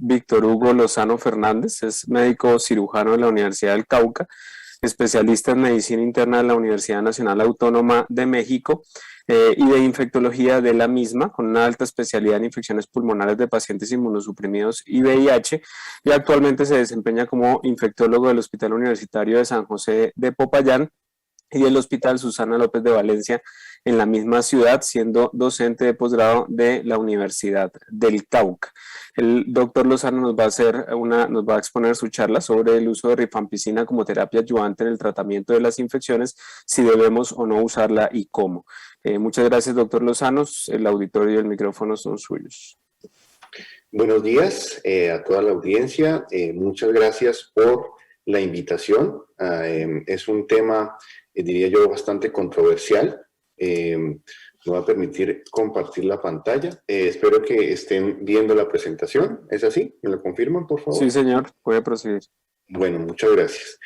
Víctor Hugo Lozano Fernández, es médico cirujano de la Universidad del Cauca, especialista en medicina interna de la Universidad Nacional Autónoma de México y de infectología de la misma, con una alta especialidad en infecciones pulmonares de pacientes inmunosuprimidos y VIH, y actualmente se desempeña como infectólogo del Hospital Universitario de San José de Popayán y el Hospital Susana López de Valencia en la misma ciudad, siendo docente de posgrado de la Universidad del Cauca. El doctor Lozano nos va a exponer su charla sobre el uso de rifampicina como terapia ayudante en el tratamiento de las infecciones, si debemos o no usarla y cómo. Muchas gracias, doctor Lozano. El auditorio y el micrófono son suyos. Buenos días a toda la audiencia. Muchas gracias por la invitación. Es un tema, diría yo, bastante controversial. Me va a permitir compartir la pantalla. Espero que estén viendo la presentación. ¿Es así? ¿Me lo confirman, por favor? Sí, señor. Puede proseguir. Bueno, muchas gracias.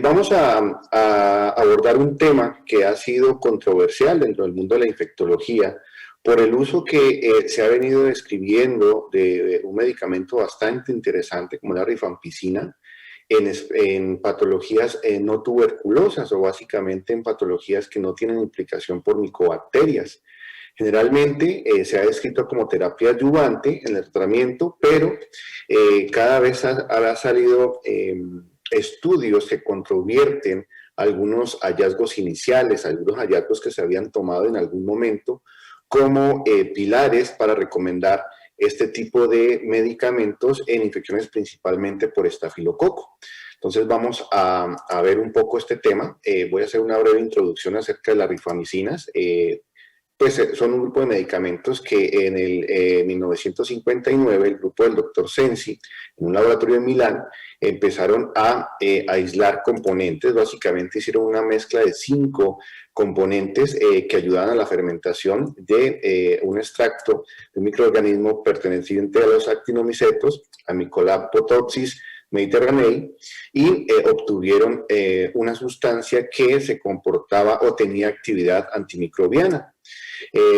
Vamos a abordar un tema que ha sido controversial dentro del mundo de la infectología por el uso que se ha venido describiendo de un medicamento bastante interesante como la rifampicina en patologías no tuberculosas o básicamente en patologías que no tienen implicación por micobacterias. Generalmente se ha descrito como terapia adyuvante en el tratamiento, pero cada vez ha salido estudios que controvierten algunos hallazgos iniciales, algunos hallazgos que se habían tomado en algún momento como pilares para recomendar este tipo de medicamentos en infecciones principalmente por estafilococo. Entonces vamos a ver un poco este tema. Voy a hacer una breve introducción acerca de las rifamicinas. Pues son un grupo de medicamentos que en el 1959 el grupo del doctor Sensi, en un laboratorio en Milán, empezaron a aislar componentes. Básicamente hicieron una mezcla de 5 componentes que ayudaban a la fermentación de un extracto de un microorganismo perteneciente a los actinomicetos, a Mycobacterium mediterranei, y obtuvieron una sustancia que se comportaba o tenía actividad antimicrobiana.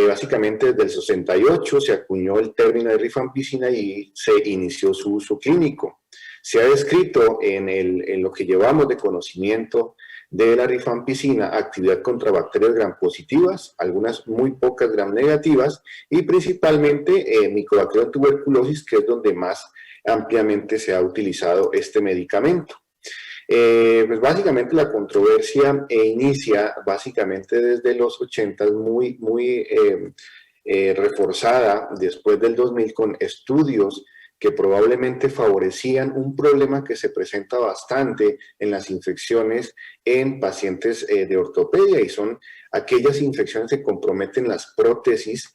Básicamente desde el 68 se acuñó el término de rifampicina y se inició su uso clínico. Se ha descrito en lo que llevamos de conocimiento de la rifampicina actividad contra bacterias gram positivas, algunas muy pocas gram negativas y principalmente Mycobacterium tuberculosis, que es donde más ampliamente se ha utilizado este medicamento. Pues básicamente la controversia inicia básicamente desde los 80 muy reforzada después del 2000 con estudios que probablemente favorecían un problema que se presenta bastante en las infecciones en pacientes de ortopedia, y son aquellas infecciones que comprometen las prótesis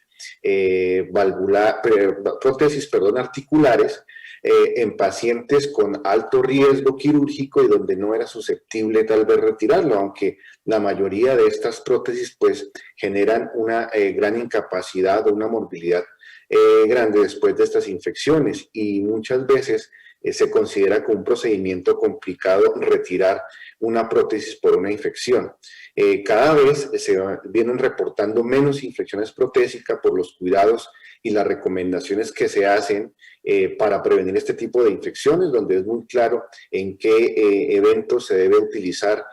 articulares en pacientes con alto riesgo quirúrgico y donde no era susceptible tal vez retirarlo, aunque la mayoría de estas prótesis pues generan una gran incapacidad o una morbilidad grande después de estas infecciones, y muchas veces se considera como un procedimiento complicado retirar una prótesis por una infección. Cada vez se vienen reportando menos infecciones protésicas por los cuidados y las recomendaciones que se hacen para prevenir este tipo de infecciones, donde es muy claro en qué eventos se debe utilizar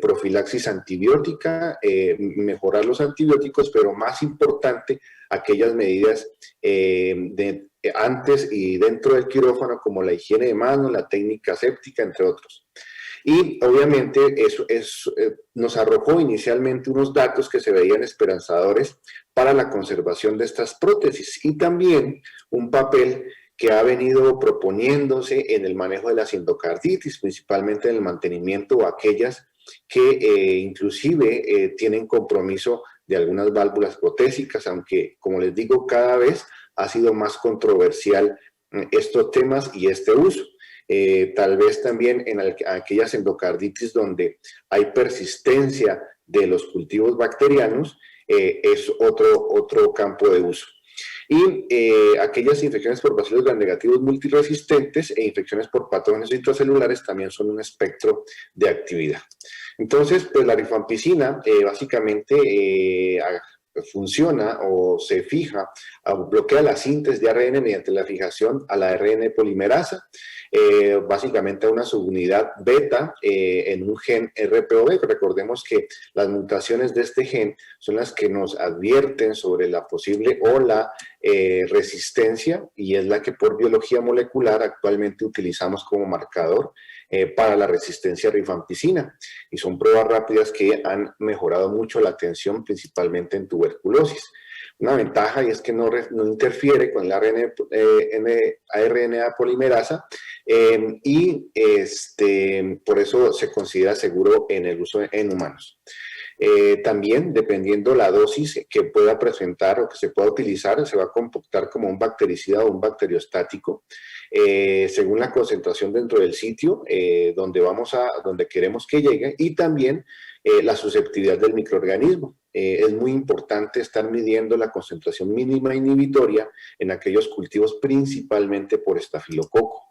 profilaxis antibiótica, mejorar los antibióticos, pero más importante, aquellas medidas antes y dentro del quirófano, como la higiene de manos, la técnica séptica, entre otros. Y obviamente eso nos arrojó inicialmente unos datos que se veían esperanzadores para la conservación de estas prótesis, y también un papel que ha venido proponiéndose en el manejo de las endocarditis, principalmente en el mantenimiento o aquellas que inclusive tienen compromiso de algunas válvulas protésicas, aunque, como les digo, cada vez ha sido más controversial estos temas y este uso. Tal vez también en aquellas endocarditis donde hay persistencia de los cultivos bacterianos, es otro campo de uso. Y aquellas infecciones por bacilos gram negativos multiresistentes e infecciones por patógenos intracelulares también son un espectro de actividad. Entonces, pues la rifampicina básicamente funciona o se fija, bloquea la síntesis de ARN mediante la fijación a la ARN polimerasa, básicamente a una subunidad beta en un gen RPOB. Recordemos que las mutaciones de este gen son las que nos advierten sobre la posible o la resistencia, y es la que por biología molecular actualmente utilizamos como marcador para la resistencia a rifampicina, y son pruebas rápidas que han mejorado mucho la atención principalmente en tuberculosis. Una ventaja y es que no interfiere con la RNA polimerasa y por eso se considera seguro en el uso en humanos. También, dependiendo la dosis que pueda presentar o que se pueda utilizar, se va a comportar como un bactericida o un bacteriostático, según la concentración dentro del sitio donde queremos que llegue, y también la susceptibilidad del microorganismo. Es muy importante estar midiendo la concentración mínima inhibitoria en aquellos cultivos principalmente por estafilococo.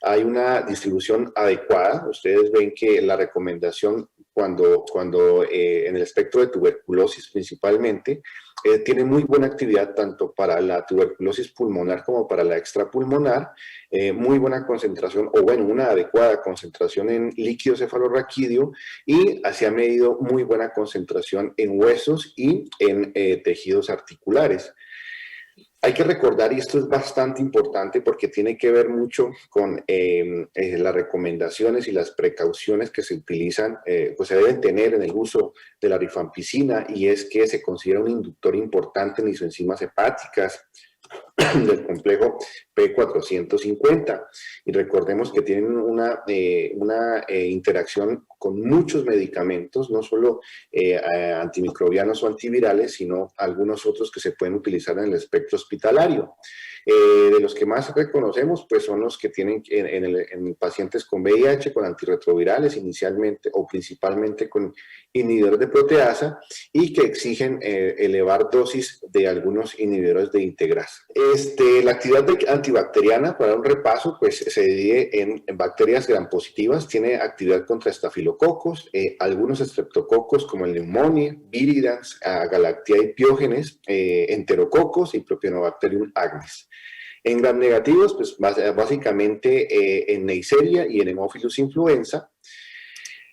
Hay una distribución adecuada. Ustedes ven que la recomendación cuando en el espectro de tuberculosis principalmente, tiene muy buena actividad tanto para la tuberculosis pulmonar como para la extrapulmonar, muy buena concentración, o bueno, una adecuada concentración en líquido cefalorraquídeo, y se ha medido muy buena concentración en huesos y en tejidos articulares. Hay que recordar, y esto es bastante importante porque tiene que ver mucho con las recomendaciones y las precauciones que se utilizan, pues se deben tener en el uso de la rifampicina, y es que se considera un inductor importante en isoenzimas hepáticas del complejo P450, y recordemos que tienen una interacción con muchos medicamentos, no solo antimicrobianos o antivirales, sino algunos otros que se pueden utilizar en el espectro hospitalario. De los que más reconocemos, pues son los que tienen en pacientes con VIH, con antirretrovirales inicialmente o principalmente con inhibidores de proteasa, y que exigen elevar dosis de algunos inhibidores de integrasa. La actividad antibacteriana, para un repaso, pues se divide en bacterias gram positivas. Tiene actividad contra estafilococos, algunos estreptococos como el Pneumoniae, Viridans, Galactiae piógenes, enterococos y Propionobacterium agnes. En gram negativos, pues básicamente en Neisseria y en Haemophilus influenza.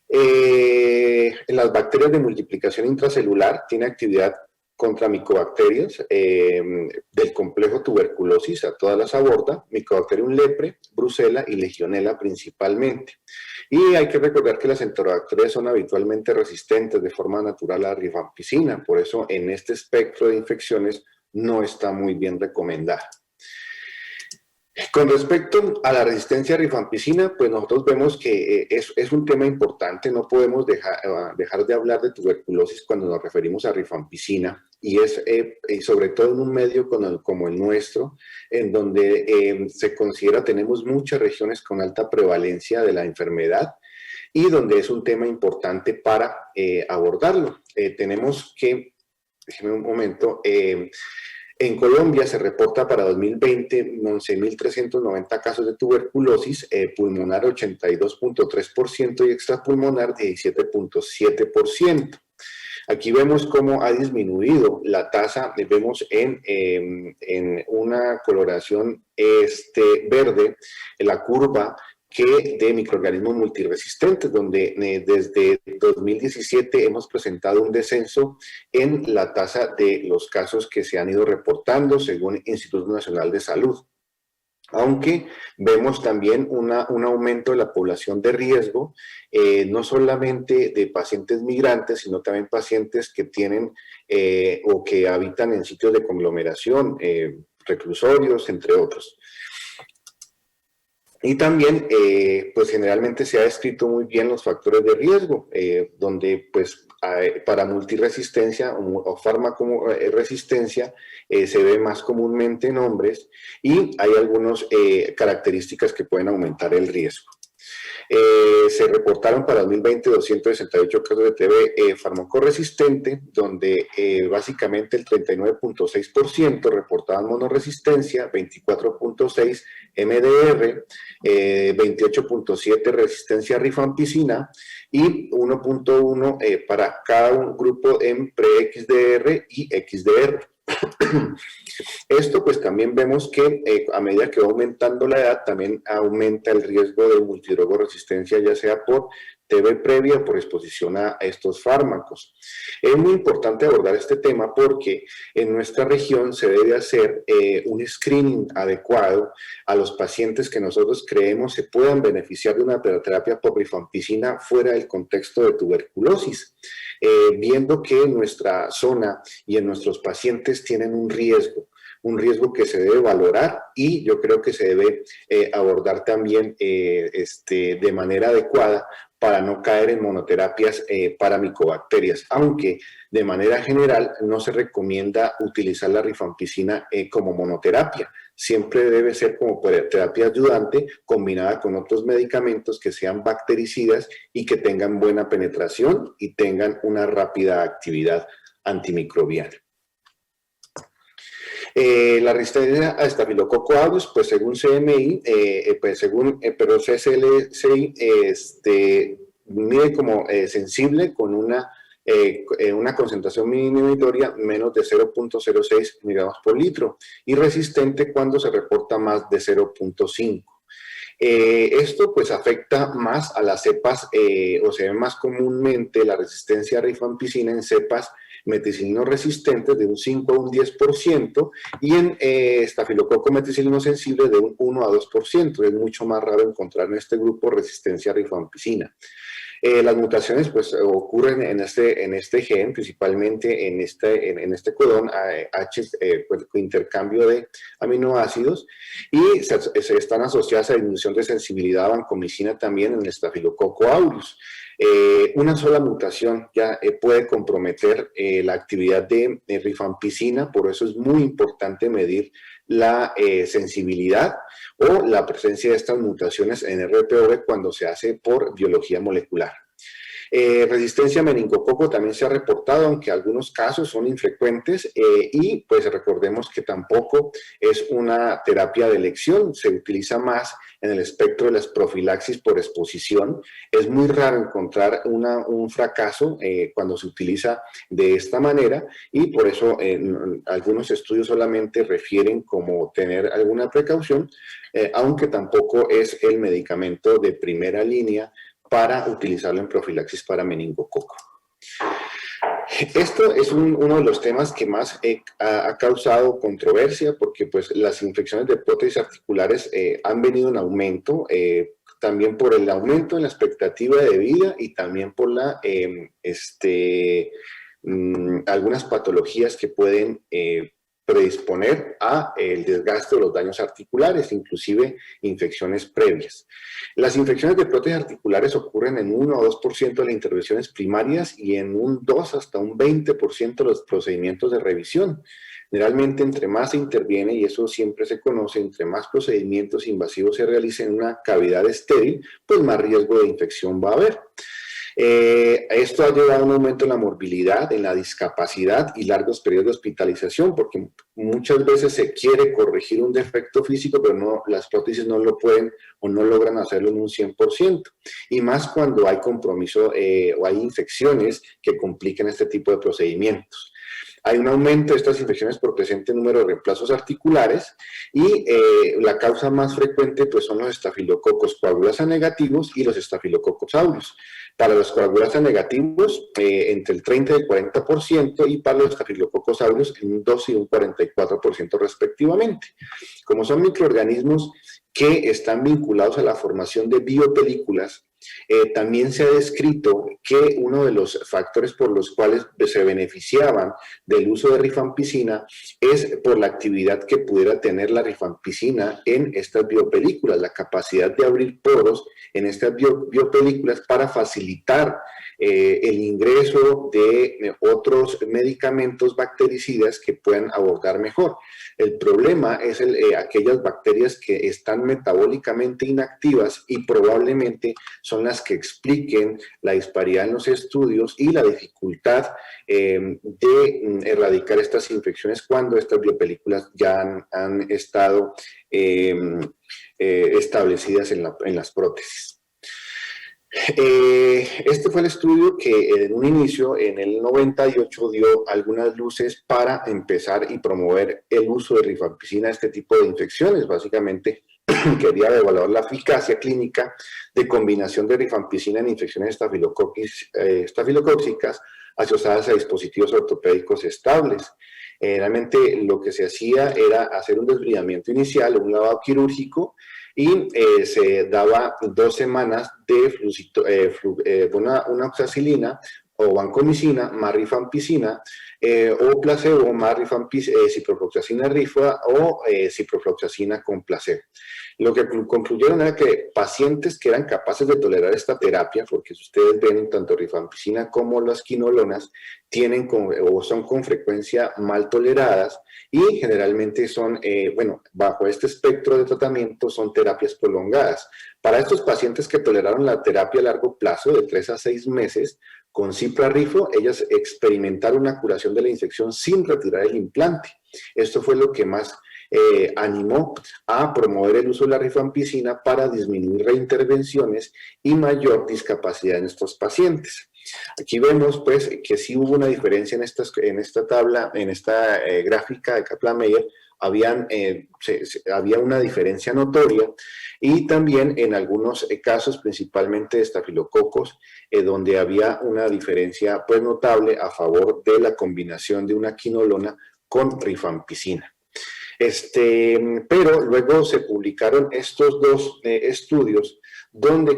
En las bacterias de multiplicación intracelular tiene actividad contra micobacterias del complejo tuberculosis, a todas las aborda, Mycobacterium lepre, Brucella y Legionella principalmente. Y hay que recordar que las enterobacterias son habitualmente resistentes de forma natural a la rifampicina, por eso en este espectro de infecciones no está muy bien recomendada. Con respecto a la resistencia a rifampicina, pues nosotros vemos que es un tema importante. No podemos dejar de hablar de tuberculosis cuando nos referimos a rifampicina, y es sobre todo en un medio como el nuestro, en donde se considera tenemos muchas regiones con alta prevalencia de la enfermedad, y donde es un tema importante para abordarlo. Tenemos que, déjeme un momento, en Colombia se reporta para 2020 11.390 casos de tuberculosis, pulmonar 82.3% y extrapulmonar 17.7%. Aquí vemos cómo ha disminuido la tasa, vemos en una coloración verde en la curva de microorganismos multiresistentes, donde desde 2017 hemos presentado un descenso en la tasa de los casos que se han ido reportando según el Instituto Nacional de Salud. Aunque vemos también un aumento de la población de riesgo, no solamente de pacientes migrantes, sino también pacientes que tienen o que habitan en sitios de conglomeración, reclusorios, entre otros. Y también, pues generalmente se ha descrito muy bien los factores de riesgo, donde pues para multiresistencia o fármaco-resistencia se ve más comúnmente en hombres, y hay algunas características que pueden aumentar el riesgo. Se reportaron para 2020 268 casos de TB farmacoresistente, donde básicamente el 39.6% reportaban monoresistencia, 24.6% MDR, 28.7% resistencia a rifampicina y 1.1 para cada un grupo en pre-XDR y XDR. Esto pues también vemos que a medida que va aumentando la edad también aumenta el riesgo de multidrogoresistencia, ya sea por TB previa o por exposición a estos fármacos. Es muy importante abordar este tema porque en nuestra región se debe hacer un screening adecuado a los pacientes que nosotros creemos se puedan beneficiar de una terapia por rifampicina fuera del contexto de tuberculosis. Viendo que en nuestra zona y en nuestros pacientes tienen un riesgo que se debe valorar y yo creo que se debe abordar también de manera adecuada para no caer en monoterapias para micobacterias, aunque de manera general no se recomienda utilizar la rifampicina como monoterapia. Siempre debe ser como terapia ayudante combinada con otros medicamentos que sean bactericidas y que tengan buena penetración y tengan una rápida actividad antimicrobiana. La resistencia a Staphylococcus aureus, pues según CMI, pero CSLCI mide como sensible con una concentración minimitoria menos de 0.06 miligramos por litro y resistente cuando se reporta más de 0.5. Esto pues afecta más a las cepas, o se ve más comúnmente la resistencia a rifampicina en cepas meticilino resistentes de un 5 a un 10% y en estafilococo meticilino sensible de un 1 a 2%. Es mucho más raro encontrar en este grupo resistencia a rifampicina. Las mutaciones pues ocurren en este gen, principalmente en este codón pues, intercambio de aminoácidos y se están asociadas a disminución de sensibilidad a vancomicina también en el Staphylococcus aureus. Una sola mutación ya puede comprometer la actividad de rifampicina, por eso es muy importante medir la sensibilidad o la presencia de estas mutaciones en RPV cuando se hace por biología molecular. Resistencia a meningococo también se ha reportado, aunque algunos casos son infrecuentes y pues recordemos que tampoco es una terapia de elección, se utiliza más en el espectro de las profilaxis por exposición. Es muy raro encontrar un fracaso cuando se utiliza de esta manera y por eso algunos estudios solamente refieren como tener alguna precaución, aunque tampoco es el medicamento de primera línea para utilizarlo en profilaxis para meningococo. Esto es uno de los temas que más ha causado controversia porque pues, las infecciones de prótesis articulares han venido en aumento, también por el aumento en la expectativa de vida y también por algunas patologías que pueden predisponer a el desgaste o los daños articulares, inclusive infecciones previas. Las infecciones de prótesis articulares ocurren en 1 o 2% de las intervenciones primarias y en un 2 hasta un 20% de los procedimientos de revisión. Generalmente, entre más se interviene, y eso siempre se conoce, entre más procedimientos invasivos se realicen en una cavidad estéril, pues más riesgo de infección va a haber. Esto ha llevado a un aumento en la morbilidad, en la discapacidad y largos periodos de hospitalización, porque muchas veces se quiere corregir un defecto físico, pero no, las prótesis no lo pueden o no logran hacerlo en un 100%. Y más cuando hay compromiso o hay infecciones que compliquen este tipo de procedimientos. Hay un aumento de estas infecciones por presente número de reemplazos articulares y la causa más frecuente pues, son los estafilococos coagulasa negativos y los estafilococos aureus. Para los coagulasa negativos, entre el 30 y el 40%, y para los estafilococos aureus, en un 2 y un 44% respectivamente. Como son microorganismos que están vinculados a la formación de biopelículas, también se ha descrito que uno de los factores por los cuales se beneficiaban del uso de rifampicina es por la actividad que pudiera tener la rifampicina en estas biopelículas, la capacidad de abrir poros en estas biopelículas para facilitar el ingreso de otros medicamentos bactericidas que puedan abordar mejor. El problema es aquellas bacterias que están metabólicamente inactivas y probablemente son las que expliquen la disparidad en los estudios y la dificultad de erradicar estas infecciones cuando estas biopelículas ya han estado establecidas en las prótesis. Este fue el estudio que en un inicio, en el 98, dio algunas luces para empezar y promover el uso de rifampicina a este tipo de infecciones. Básicamente quería evaluar la eficacia clínica de combinación de rifampicina en infecciones estafilocóccicas asociadas a dispositivos ortopédicos estables. Realmente lo que se hacía era hacer un desbridamiento inicial, un lavado quirúrgico, y se daba 2 semanas de una oxacilina o vancomicina más rifampicina, o placebo más ciprofloxacina rifa o ciprofloxacina con placebo. Lo que concluyeron era que pacientes que eran capaces de tolerar esta terapia, porque si ustedes ven tanto rifampicina como las quinolonas, son con frecuencia mal toleradas y generalmente son, bajo este espectro de tratamiento son terapias prolongadas. Para estos pacientes que toleraron la terapia a largo plazo, de 3 a 6 meses, con ciprarifo, ellas experimentaron una curación de la infección sin retirar el implante. Esto fue lo que más animó a promover el uso de la rifampicina para disminuir reintervenciones y mayor discapacidad en estos pacientes. Aquí vemos pues que sí hubo una diferencia en esta tabla, en esta gráfica de Kaplan-Meier. Había una diferencia notoria y también en algunos casos, principalmente de estafilococos, donde había una diferencia pues notable a favor de la combinación de una quinolona con rifampicina. Pero luego se publicaron estos 2 estudios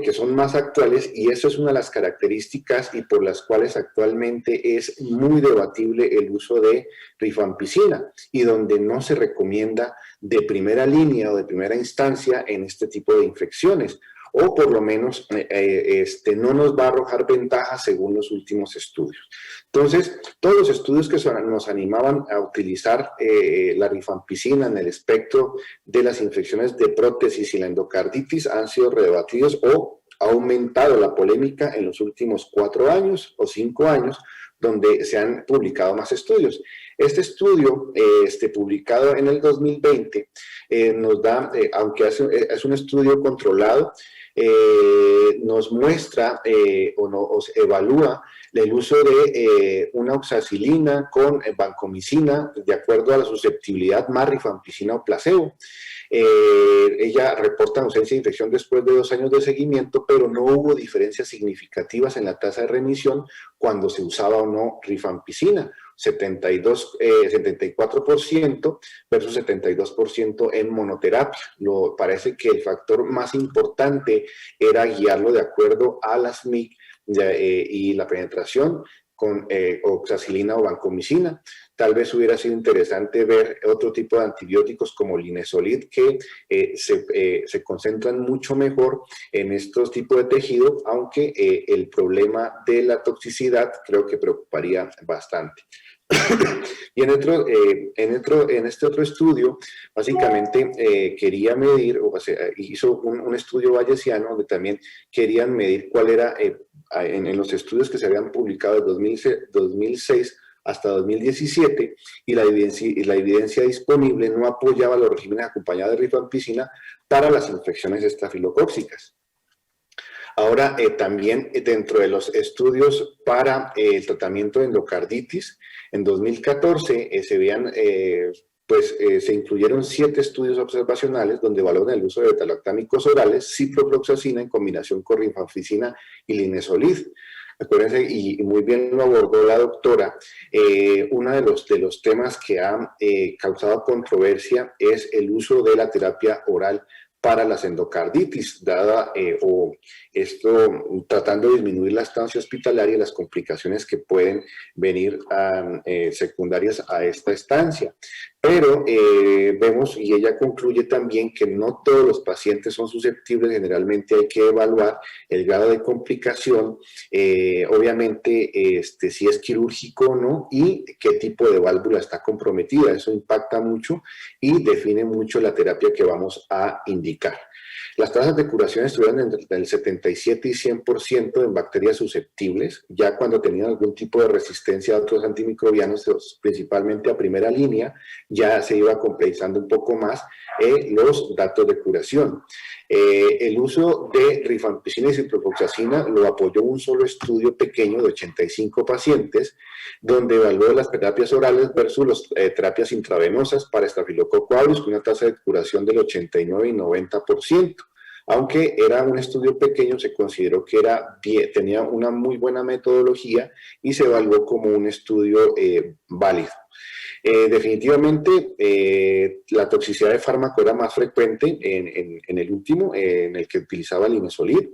que son más actuales, y eso es una de las características y por las cuales actualmente es muy debatible el uso de rifampicina y donde no se recomienda de primera línea o de primera instancia en este tipo de infecciones, o por lo menos no nos va a arrojar ventajas según los últimos estudios. Entonces, todos los estudios que nos animaban a utilizar la rifampicina en el espectro de las infecciones de prótesis y la endocarditis han sido rebatidos o ha aumentado la polémica en los últimos 4 años o 5 años, donde se han publicado más estudios. Este estudio, publicado en el 2020, nos da, aunque es un estudio controlado, nos muestra o nos evalúa el uso de una oxacilina con vancomicina de acuerdo a la susceptibilidad más rifampicina o placebo. Ella reporta ausencia de infección después de 2 años de seguimiento, pero no hubo diferencias significativas en la tasa de remisión cuando se usaba o no rifampicina. 74% versus 72% en monoterapia. Parece que el factor más importante era guiarlo de acuerdo a las MIC y la penetración con oxacilina o vancomicina. Tal vez hubiera sido interesante ver otro tipo de antibióticos como linezolid que se concentran mucho mejor en estos tipos de tejido, aunque el problema de la toxicidad creo que preocuparía bastante. Y en este otro estudio, básicamente quería medir, hizo un estudio bayesiano donde también querían medir cuál era, en los estudios que se habían publicado de 2006 hasta 2017, y la evidencia disponible no apoyaba los regímenes acompañados de rifampicina para las infecciones estafilocóccicas. Ahora, también dentro de los estudios para el tratamiento de endocarditis, en 2014 se incluyeron 7 estudios observacionales donde valoran el uso de beta-lactámicos orales, ciprofloxacina en combinación con rifampicina y linezolid. Acuérdense, y muy bien lo abordó la doctora, uno de los temas que ha causado controversia es el uso de la terapia oral para las endocarditis, dada o esto tratando de disminuir la estancia hospitalaria y las complicaciones que pueden venir secundarias a esta estancia. Pero vemos, y ella concluye también, que no todos los pacientes son susceptibles, generalmente hay que evaluar el grado de complicación, obviamente si es quirúrgico o no, y qué tipo de válvula está comprometida. Eso impacta mucho y define mucho la terapia que vamos a indicar. Las tasas de curación estuvieron entre el 77 y 100% en bacterias susceptibles, ya cuando tenían algún tipo de resistencia a otros antimicrobianos, principalmente a primera línea, ya se iba complejizando un poco más los datos de curación. El uso de rifampicina y ciprofloxacina lo apoyó un solo estudio pequeño de 85 pacientes, donde evaluó las terapias orales versus las terapias intravenosas para Staphylococcus aureus, con una tasa de curación del 89 y 90%. Aunque era un estudio pequeño, se consideró que tenía una muy buena metodología y se evaluó como un estudio válido. Definitivamente la toxicidad de fármaco era más frecuente en el último, en el que utilizaba Linezolid,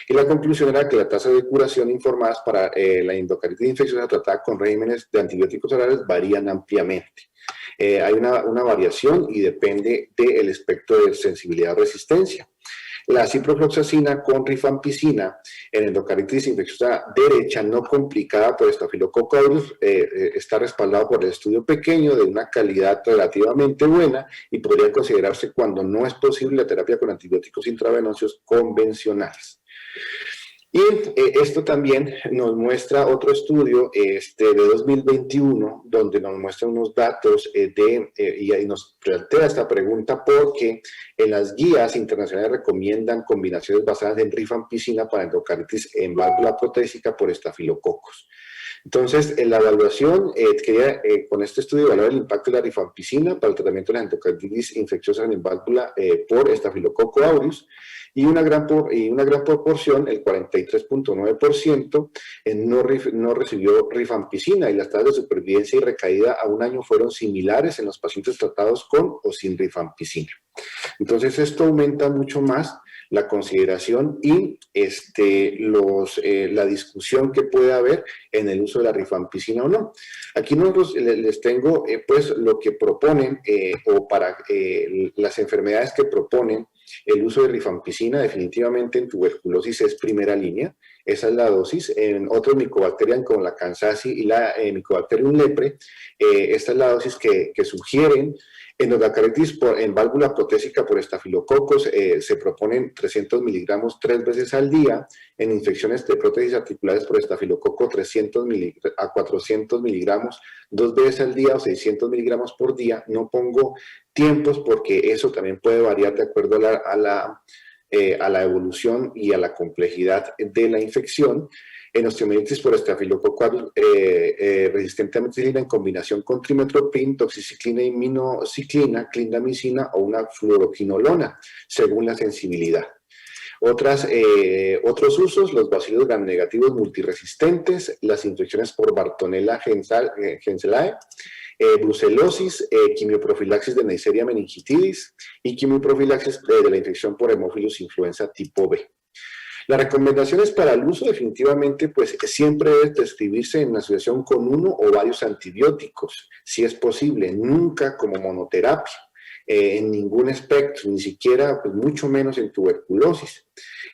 y la conclusión era que la tasa de curación informadas para la endocarditis infecciosa tratada con regímenes de antibióticos orales varían ampliamente. Hay una variación y depende del espectro de sensibilidad o resistencia. La ciprofloxacina con rifampicina en endocarditis infecciosa derecha no complicada por Staphylococcus aureus está respaldado por el estudio pequeño de una calidad relativamente buena y podría considerarse cuando no es posible la terapia con antibióticos intravenosos convencionales. Y esto también nos muestra otro estudio de 2021, donde nos muestra unos datos y ahí nos plantea esta pregunta porque en las guías internacionales recomiendan combinaciones basadas en rifampicina para endocarditis en válvula protésica por estafilococos. Entonces, en la evaluación, quería con este estudio evaluar el impacto de la rifampicina para el tratamiento de la endocarditis infecciosa en válvula por Staphylococcus aureus, y una gran proporción, el 43.9%, no recibió rifampicina, y las tasas de supervivencia y recaída a un año fueron similares en los pacientes tratados con o sin rifampicina. Entonces, esto aumenta mucho más la consideración y la discusión que puede haber en el uso de la rifampicina o no. Aquí les tengo pues lo que proponen o para las enfermedades que proponen el uso de rifampicina. Definitivamente en tuberculosis es primera línea, esa es la dosis. En otros Mycobacterium como la Kansasi y la Mycobacterium lepre, esta es la dosis que sugieren. En endocarditis en válvula protésica por estafilococos se proponen 300 miligramos 3 veces al día. En infecciones de prótesis articulares por estafilococo 300 a 400 miligramos 2 veces al día o 600 miligramos por día. No pongo tiempos porque eso también puede variar de acuerdo a la evolución y a la complejidad de la infección. En osteomielitis por estafilococo resistente a meticilina en combinación con trimethoprim, doxiciclina, iminociclina, clindamicina o una fluoroquinolona, según la sensibilidad. Otros usos, los bacilos gram-negativos multiresistentes, las infecciones por Bartonella henselae, brucelosis, quimioprofilaxis de Neisseria meningitidis y quimioprofilaxis de la infección por Haemophilus influenza tipo B. Las recomendaciones para el uso definitivamente pues siempre debe describirse en asociación con uno o varios antibióticos, si es posible, nunca como monoterapia, en ningún espectro, ni siquiera, pues mucho menos en tuberculosis.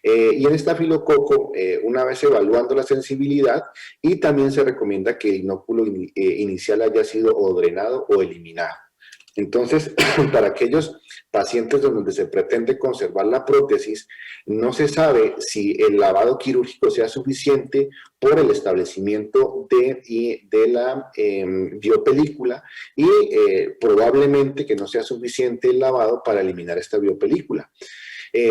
Y en estafilococo, una vez evaluando la sensibilidad, y también se recomienda que el inóculo inicial haya sido o drenado o eliminado. Entonces, para aquellos pacientes donde se pretende conservar la prótesis, no se sabe si el lavado quirúrgico sea suficiente por el establecimiento de la biopelícula y probablemente que no sea suficiente el lavado para eliminar esta biopelícula.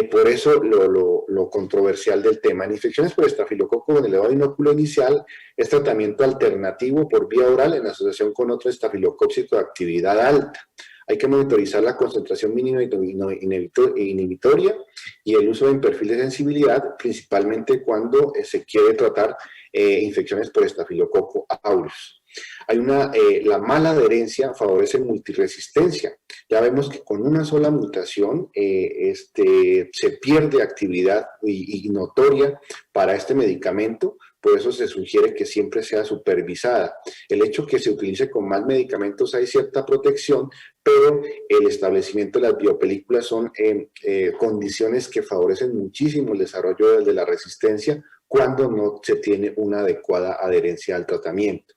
Por eso lo controversial del tema. En infecciones por estafilococo con elevado inóculo inicial es tratamiento alternativo por vía oral en asociación con otro estafilocócico de actividad alta. Hay que monitorizar la concentración mínima inhibitoria y el uso en perfil de sensibilidad, principalmente cuando se quiere tratar infecciones por estafilococo aureus. La mala adherencia favorece multiresistencia. Ya vemos que con una sola mutación se pierde actividad y notoria para este medicamento. Por eso se sugiere que siempre sea supervisada. El hecho que se utilice con más medicamentos hay cierta protección, pero el establecimiento de las biopelículas son condiciones que favorecen muchísimo el desarrollo de la resistencia cuando no se tiene una adecuada adherencia al tratamiento.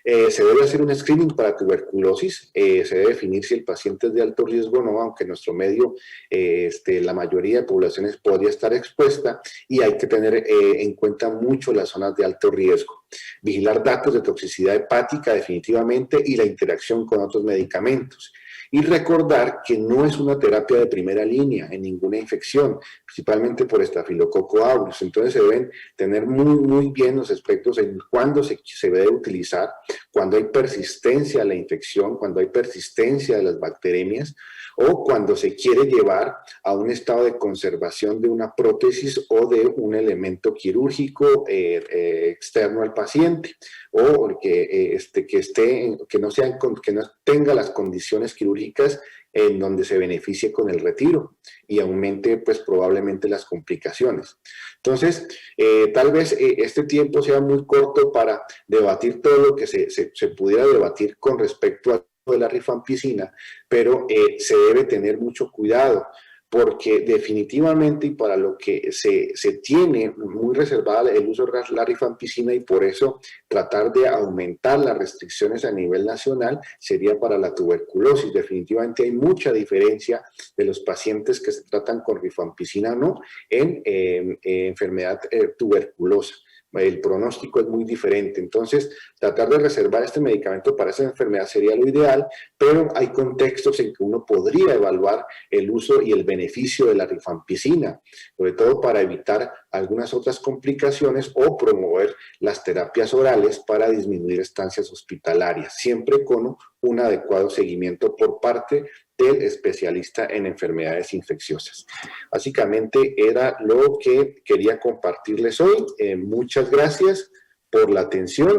Se debe hacer un screening para tuberculosis, se debe definir si el paciente es de alto riesgo o no, aunque en nuestro medio la mayoría de poblaciones podría estar expuesta, y hay que tener en cuenta mucho las zonas de alto riesgo. Vigilar datos de toxicidad hepática definitivamente y la interacción con otros medicamentos. Y recordar que no es una terapia de primera línea en ninguna infección, principalmente por Staphylococcus aureus. Entonces se deben tener muy bien los aspectos en cuándo se debe utilizar, cuando hay persistencia de la infección, cuando hay persistencia de las bacteremias, o cuando se quiere llevar a un estado de conservación de una prótesis o de un elemento quirúrgico externo al paciente, o que no tenga las condiciones quirúrgicas en donde se beneficie con el retiro y aumente pues probablemente las complicaciones. Entonces, tal vez este tiempo sea muy corto para debatir todo lo que se pudiera debatir con respecto a de la rifampicina, pero se debe tener mucho cuidado, porque definitivamente y para lo que se tiene muy reservada el uso de la rifampicina, y por eso tratar de aumentar las restricciones a nivel nacional sería para la tuberculosis. Definitivamente hay mucha diferencia de los pacientes que se tratan con rifampicina o no en enfermedad tuberculosa. El pronóstico es muy diferente. Entonces, tratar de reservar este medicamento para esa enfermedad sería lo ideal, pero hay contextos en que uno podría evaluar el uso y el beneficio de la rifampicina, sobre todo para evitar algunas otras complicaciones o promover las terapias orales para disminuir estancias hospitalarias, siempre con un adecuado seguimiento por parte del especialista en enfermedades infecciosas. Básicamente era lo que quería compartirles hoy. Muchas gracias por la atención